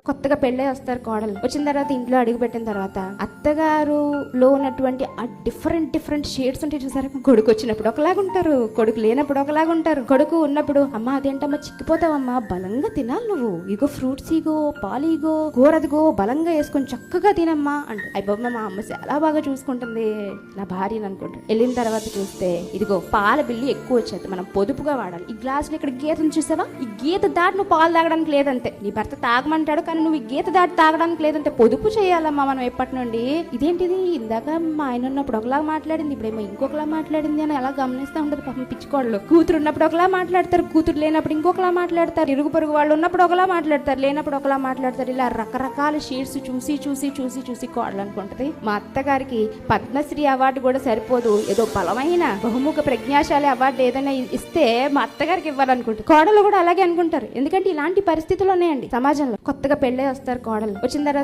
కొత్తగా పెళ్ళై వస్తారు కోడలు. వచ్చిన తర్వాత ఇంట్లో అడుగు పెట్టిన తర్వాత అత్తగారులో ఉన్నటువంటి ఆ డిఫరెంట్ షేడ్స్ ఉంటాయి చూసారా. కొడుకు వచ్చినప్పుడు ఒకలాగుంటారు, కొడుకు లేనప్పుడు ఒకలాగుంటారు. కొడుకు ఉన్నప్పుడు అమ్మ అదేంటమ్మా చిక్కిపోతావమ్మా, బలంగా తినాలి నువ్వు, ఇగో ఫ్రూట్స్ ఇగో, పాలు ఇగో, కూరదిగో, బలంగా వేసుకొని చక్కగా తినమ్మా అంట. అయిపోమ్మ మా అమ్మ చాలా బాగా చూసుకుంటుంది నా భార్యని అనుకుంటాడు. వెళ్ళిన తర్వాత చూస్తే ఇదిగో పాల బిల్లు ఎక్కువ వచ్చేది, మనం పొదుపుగా వాడాలి. ఈ గ్లాసులో ఇక్కడ గీతను చూసావా, ఈ గీత దాటి నువ్వు పాలు తాగడానికి లేదంతే. నీ భర్త తాగమంటాడు కానీ నువ్వు ఈ గీత దాటి తాగడానికి లేదంటే. పొదుపు చేయాలమ్మా మనం ఎప్పటి నుండి. ఇదేంటిది ఇందాక మా ఆయన ఉన్నప్పుడు ఒకలా మాట్లాడింది, ఇప్పుడేమో ఇంకొకలా మాట్లాడింది అని అలా గమనిస్తూ ఉండదు పాపం పిచ్చుకోళ్ళు. కూతురు ఉన్నప్పుడు ఒకలా మాట్లాడతారు, కూతురు లేనప్పుడు ఇంకొకలా మాట్లాడతారు, ఇరుగు పొరుగు వాళ్ళు ఉన్నప్పుడు ఒకలా మాట్లాడతారు, లేనప్పుడు ఒకలా మాట్లాడతారు. ఇలా రకరకాల షేడ్స్ చూసి కోడలు అనుకుంటది. మా అత్తగారికి పద్మశ్రీ అవార్డు కూడా సరిపోదు, ఏదో బలమైన బహుముఖ ప్రజ్ఞాశాలి అవార్డు ఏదైనా ఇస్తే మా అత్తగారికి ఇవ్వాలనుకుంటారు. కోడలు కూడా అలాగే అనుకుంటారు. ఎందుకంటే ఇలాంటి పరిస్థితులు ఉన్నాయండి సమాజంలో. కొత్తగా పెళ్ళై వస్తారు కోడలు. వచ్చిన తర్వాత